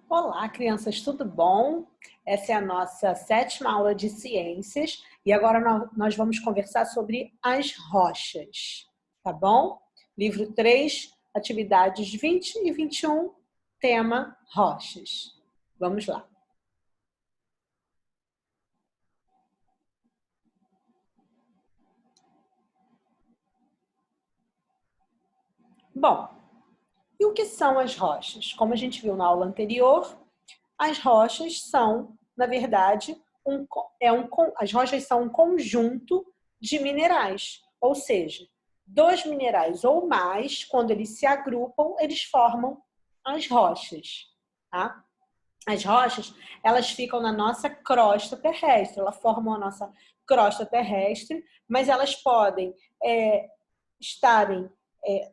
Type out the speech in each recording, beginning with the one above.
Olá, crianças, tudo bom? Essa é a nossa 7ª aula de ciências e agora nós vamos conversar sobre as rochas, tá bom? Livro 3, atividades 20 e 21, tema rochas. Vamos lá. Bom, e o que são as rochas? Como a gente viu na aula anterior, as rochas são, na verdade, as rochas são um conjunto de minerais, ou seja, dois minerais ou mais, quando eles se agrupam, eles formam as rochas, tá? As rochas, elas ficam na nossa crosta terrestre, elas formam a nossa crosta terrestre, mas elas podem estarem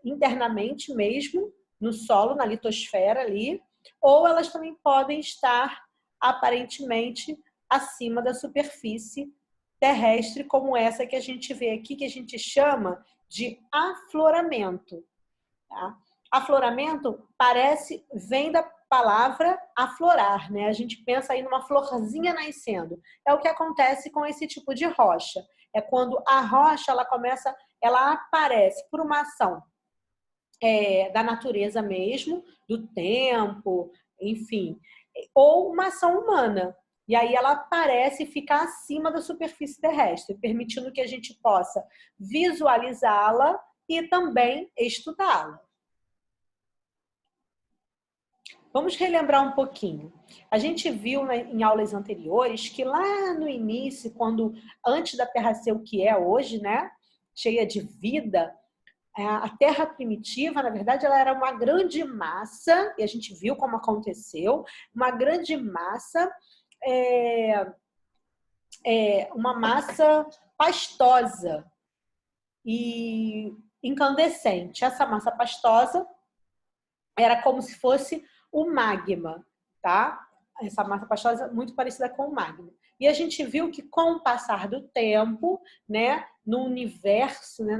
internamente mesmo, no solo, na litosfera ali, ou elas também podem estar aparentemente acima da superfície terrestre, como essa que a gente vê aqui, que a gente chama de afloramento. Tá? Afloramento vem da palavra aflorar, né? A gente pensa aí numa florzinha nascendo. É o que acontece com esse tipo de rocha. É quando a rocha ela aparece por uma ação da natureza mesmo, do tempo, enfim, ou uma ação humana. E aí ela aparece e fica acima da superfície terrestre, permitindo que a gente possa visualizá-la e também estudá-la. Vamos relembrar um pouquinho. A gente viu em aulas anteriores que lá no início, antes da Terra ser o que é hoje, né, cheia de vida, a Terra primitiva, na verdade, ela era uma grande massa, e a gente viu como aconteceu, uma grande massa, uma massa pastosa e incandescente. Essa massa pastosa era como se fosse o magma, tá? Essa massa pastosa muito parecida com o magma. E a gente viu que com o passar do tempo, né, no universo, né,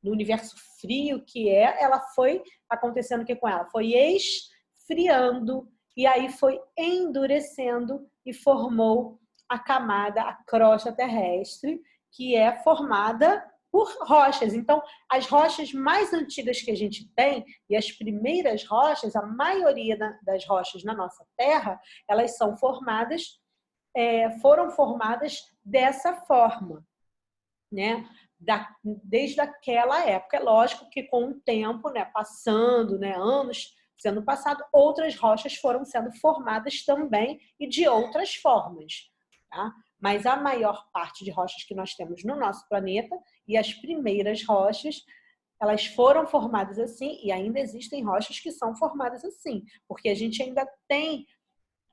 no universo frio que ela foi acontecendo o que com ela? Foi esfriando e aí foi endurecendo e formou a camada, a crosta terrestre, que é formada por rochas. Então, as rochas mais antigas que a gente tem, e as primeiras rochas, a maioria das rochas na nossa Terra, elas foram formadas dessa forma, né? Desde aquela época. É lógico que com o tempo, né, passando, né, anos sendo passado, outras rochas foram sendo formadas também e de outras formas, tá? Mas a maior parte de rochas que nós temos no nosso planeta e as primeiras rochas, elas foram formadas assim e ainda existem rochas que são formadas assim, porque a gente ainda tem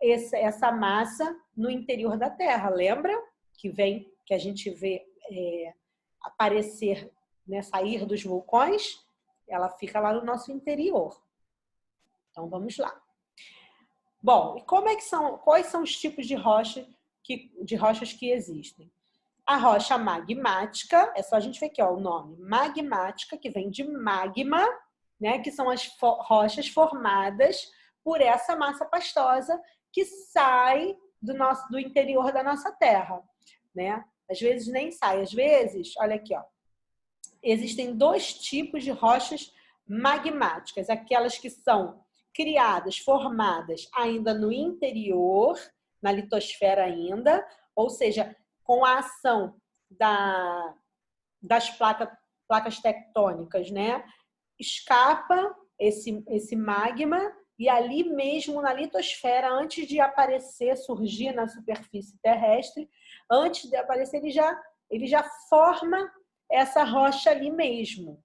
essa massa no interior da Terra. Lembra que a gente vê aparecer, né, sair dos vulcões? Ela fica lá no nosso interior. Então vamos lá. Bom, e quais são os tipos de rochas que existem? A rocha magmática, é só a gente ver aqui, ó, o nome, magmática, que vem de magma, né, que são as rochas formadas por essa massa pastosa que sai do interior da nossa Terra, né? Às vezes nem sai, às vezes, olha aqui, ó, existem dois tipos de rochas magmáticas, aquelas que são criadas, formadas ainda no interior, na litosfera ainda, ou seja, com a ação das placas tectônicas, né? Escapa esse magma e ali mesmo na litosfera, antes de aparecer, surgir na superfície terrestre, antes de aparecer, ele já forma essa rocha ali mesmo.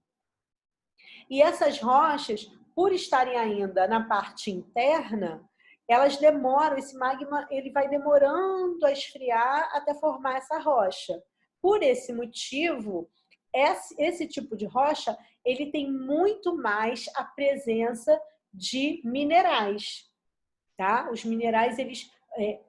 E essas rochas, por estarem ainda na parte interna, elas demoram, esse magma ele vai demorando a esfriar até formar essa rocha. Por esse motivo, esse tipo de rocha, ele tem muito mais a presença de minerais, tá? Os minerais, eles,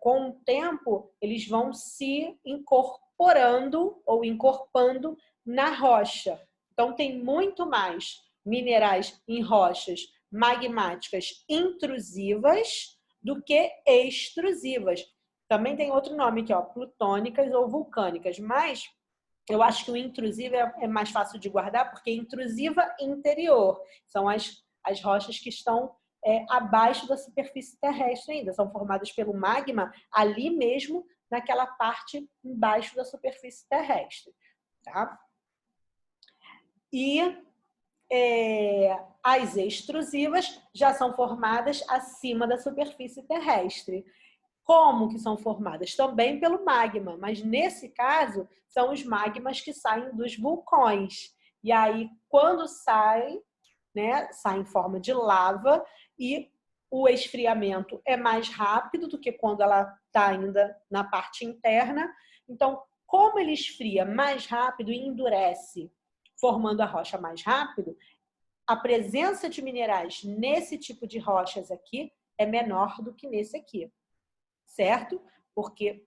com o tempo, eles vão se incorporando ou encorpando na rocha. Então, tem muito mais minerais em rochas magmáticas intrusivas do que extrusivas. Também tem outro nome aqui, ó, plutônicas ou vulcânicas, mas eu acho que o intrusivo é mais fácil de guardar, porque intrusiva interior são as rochas que estão abaixo da superfície terrestre ainda, são formadas pelo magma ali mesmo, naquela parte embaixo da superfície terrestre. Tá? E as extrusivas já são formadas acima da superfície terrestre. Como que são formadas? Também pelo magma, mas nesse caso são os magmas que saem dos vulcões. E aí, quando sai, né, sai em forma de lava e o esfriamento é mais rápido do que quando ela está ainda na parte interna. Então, como ele esfria mais rápido e endurece, formando a rocha mais rápido, a presença de minerais nesse tipo de rochas aqui é menor do que nesse aqui. Certo? Porque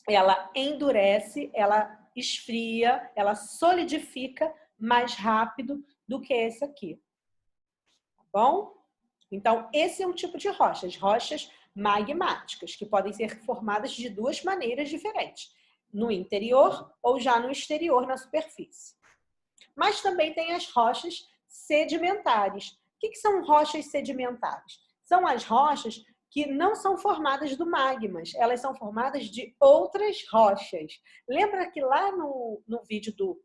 ela endurece, ela esfria, ela solidifica mais rápido do que esse aqui. Tá bom? Então, esse é um tipo de rochas, rochas magmáticas, que podem ser formadas de duas maneiras diferentes, no interior ou já no exterior, na superfície. Mas também tem as rochas sedimentares. O que são rochas sedimentares? São as rochas que não são formadas do magma, elas são formadas de outras rochas. Lembra que lá no vídeo do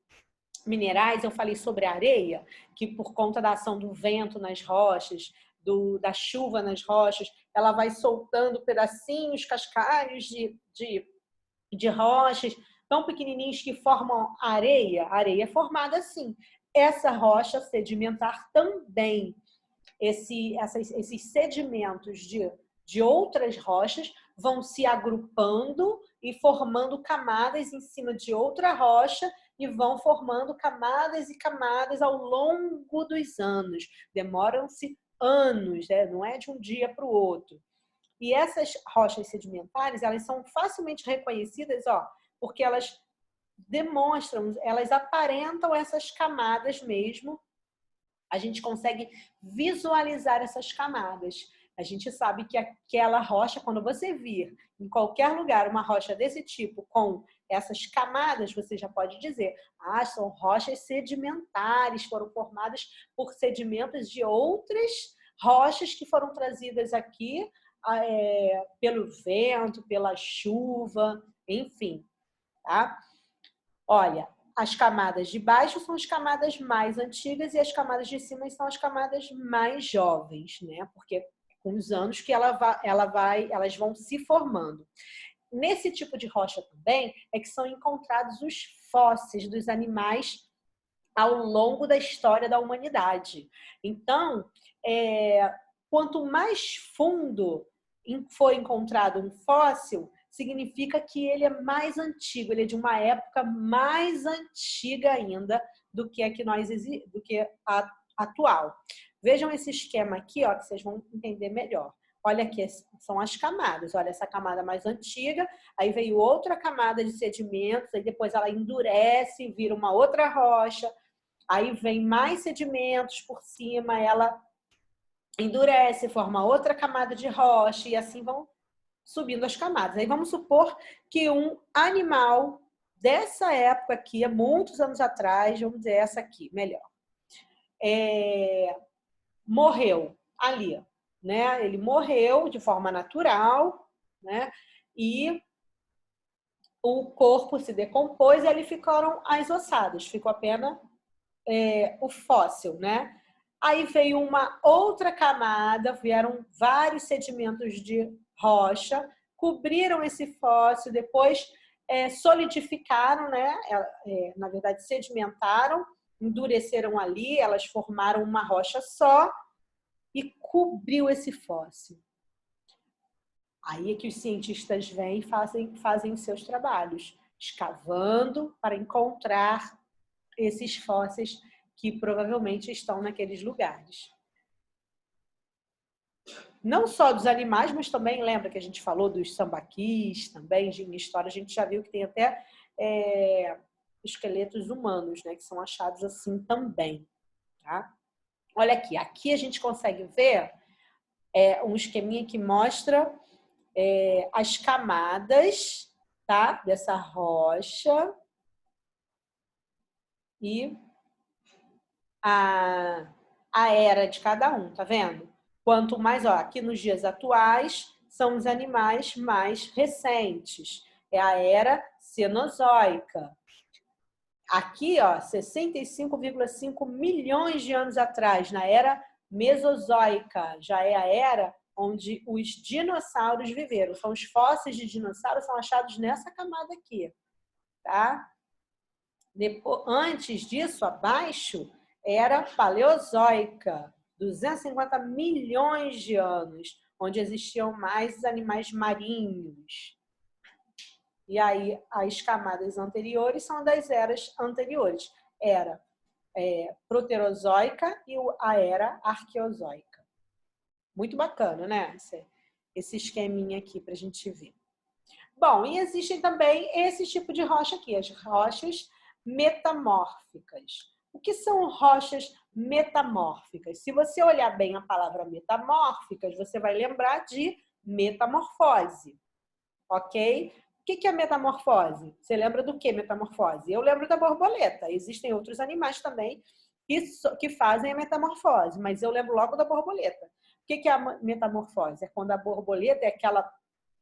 minerais eu falei sobre a areia, que por conta da ação do vento nas rochas, da chuva nas rochas, ela vai soltando pedacinhos, cascalhos de rochas tão pequenininhos que formam areia. A areia é formada assim. Essa rocha sedimentar também. Esses sedimentos de outras rochas vão se agrupando e formando camadas em cima de outra rocha e vão formando camadas e camadas ao longo dos anos. Demoram-se anos, né? Não é de um dia para o outro. E essas rochas sedimentares, elas são facilmente reconhecidas, ó, porque elas demonstram, elas aparentam essas camadas mesmo. A gente consegue visualizar essas camadas. A gente sabe que aquela rocha, quando você vir em qualquer lugar uma rocha desse tipo com essas camadas, você já pode dizer, são rochas sedimentares, foram formadas por sedimentos de outras rochas que foram trazidas aqui pelo vento, pela chuva, enfim, tá? Olha, as camadas de baixo são as camadas mais antigas e as camadas de cima são as camadas mais jovens, né? Porque com os anos que elas vão se formando. Nesse tipo de rocha também é que são encontrados os fósseis dos animais ao longo da história da humanidade. Então, quanto mais fundo foi encontrado um fóssil, significa que ele é mais antigo, ele é de uma época mais antiga ainda do que a atual. Vejam esse esquema aqui, ó, que vocês vão entender melhor. Olha aqui, são as camadas. Olha, essa camada mais antiga, aí veio outra camada de sedimentos, aí depois ela endurece, vira uma outra rocha, aí vem mais sedimentos por cima, ela endurece, forma outra camada de rocha e assim vão subindo as camadas. Aí vamos supor que um animal dessa época aqui, há muitos anos atrás, vamos dizer essa aqui, melhor, morreu ali, né? Ele morreu de forma natural, né? E o corpo se decompôs e ali ficaram as ossadas, ficou apenas o fóssil, né? Aí veio uma outra camada, vieram vários sedimentos de rocha, cobriram esse fóssil, depois solidificaram, né? Na verdade, sedimentaram, endureceram ali, elas formaram uma rocha só e cobriu esse fóssil. Aí é que os cientistas vêm e fazem os seus trabalhos, escavando para encontrar esses fósseis que provavelmente estão naqueles lugares. Não só dos animais, mas também, lembra que a gente falou dos sambaquis, também, em história, a gente já viu que tem até esqueletos humanos, né, que são achados assim também. Tá? Olha aqui, aqui a gente consegue ver É um esqueminha que mostra as camadas, tá? Dessa rocha e a era de cada um, tá vendo? Quanto mais, ó, aqui nos dias atuais, são os animais mais recentes. É a era Cenozoica. Aqui, ó, 65,5 milhões de anos atrás, na era Mesozoica, já é a era onde os dinossauros viveram. São os fósseis de dinossauros são achados nessa camada aqui, tá? Depois, antes disso, abaixo, era Paleozoica, 250 milhões de anos, onde existiam mais animais marinhos. E aí, as camadas anteriores são das eras anteriores. Era Proterozoica e a era Arqueozoica. Muito bacana, né? Esse esqueminha aqui para a gente ver. Bom, e existem também esse tipo de rocha aqui, as rochas metamórficas. O que são rochas metamórficas? Se você olhar bem a palavra metamórficas, você vai lembrar de metamorfose, ok? O que é metamorfose? Você lembra do que metamorfose? Eu lembro da borboleta. Existem outros animais também que fazem a metamorfose, mas eu lembro logo da borboleta. O que é a metamorfose? É quando a borboleta é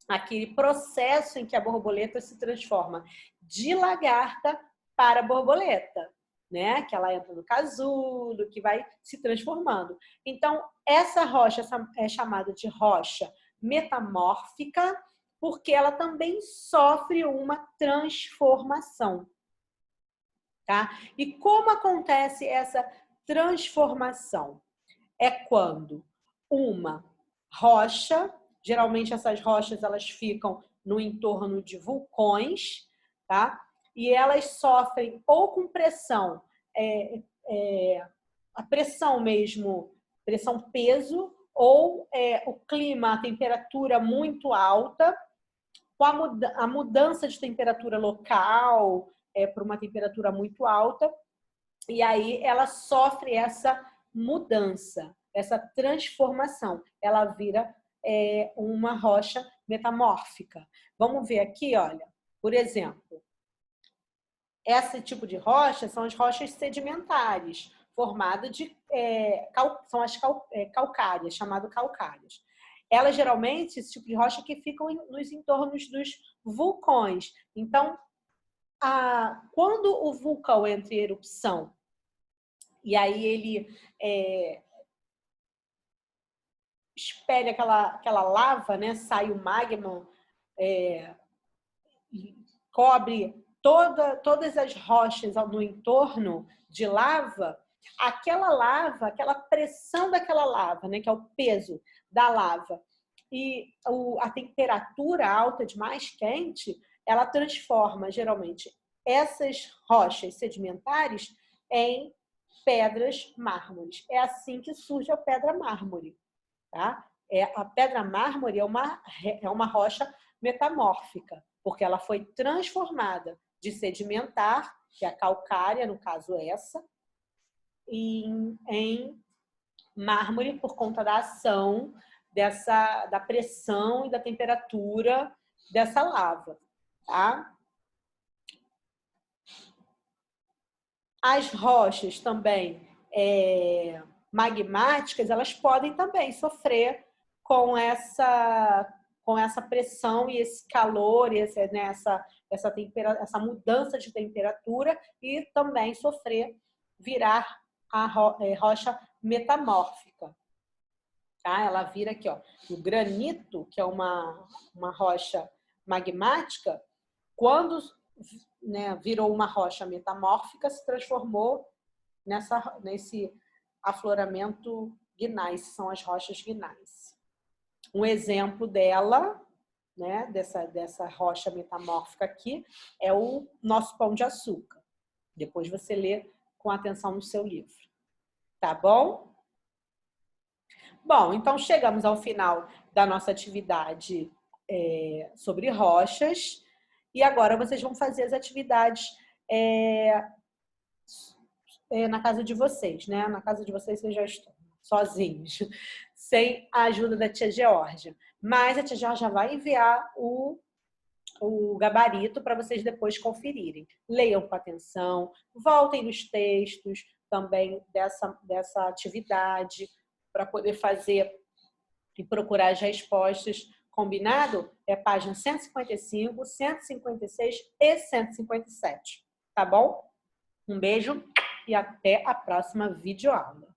aquele processo em que a borboleta se transforma de lagarta para borboleta, né? Que ela entra no casulo, que vai se transformando. Então, essa rocha é chamada de rocha metamórfica, porque ela também sofre uma transformação, tá? E como acontece essa transformação? É quando uma rocha, geralmente essas rochas elas ficam no entorno de vulcões, tá? E elas sofrem ou com pressão, a pressão mesmo, pressão peso, ou o clima, a temperatura muito alta, com a mudança de temperatura local para uma temperatura muito alta, e aí ela sofre essa mudança, essa transformação. Ela vira uma rocha metamórfica. Vamos ver aqui, olha, por exemplo, esse tipo de rocha são as rochas sedimentares, formadas de são as calcárias, chamado calcárias. Elas geralmente, esse tipo de rocha que ficam nos entornos dos vulcões. Então, quando o vulcão entra em erupção e aí ele espelha aquela lava, né? Sai o magma, cobre todas as rochas no entorno de lava, aquela pressão daquela lava, né? Que é o peso da lava, e a temperatura alta demais, quente, ela transforma geralmente essas rochas sedimentares em pedras mármores. É assim que surge a pedra mármore, tá? A pedra mármore é uma rocha metamórfica, porque ela foi transformada de sedimentar, que é a calcária, no caso essa, em mármore por conta da ação da pressão e da temperatura dessa lava, tá? As rochas também magmáticas, elas podem também sofrer com essa pressão e esse calor, essa mudança de temperatura, e também virar a rocha metamórfica. Tá? Ela vira aqui, ó, o granito, que é uma rocha magmática, quando virou uma rocha metamórfica, se transformou nesse afloramento gneiss, são as rochas gneiss. Um exemplo dela, né, dessa rocha metamórfica aqui, é o nosso pão de açúcar. Depois você lê com atenção no seu livro. Tá bom? Bom, então chegamos ao final da nossa atividade sobre rochas. E agora vocês vão fazer as atividades na casa de vocês, né? Na casa de vocês já estão sozinhos, sem a ajuda da tia Georgia. Mas a tia Georgia vai enviar o gabarito para vocês depois conferirem. Leiam com atenção, voltem nos textos também dessa atividade para poder fazer e procurar as respostas. Combinado? É página 155, 156 e 157. Tá bom? Um beijo e até a próxima videoaula.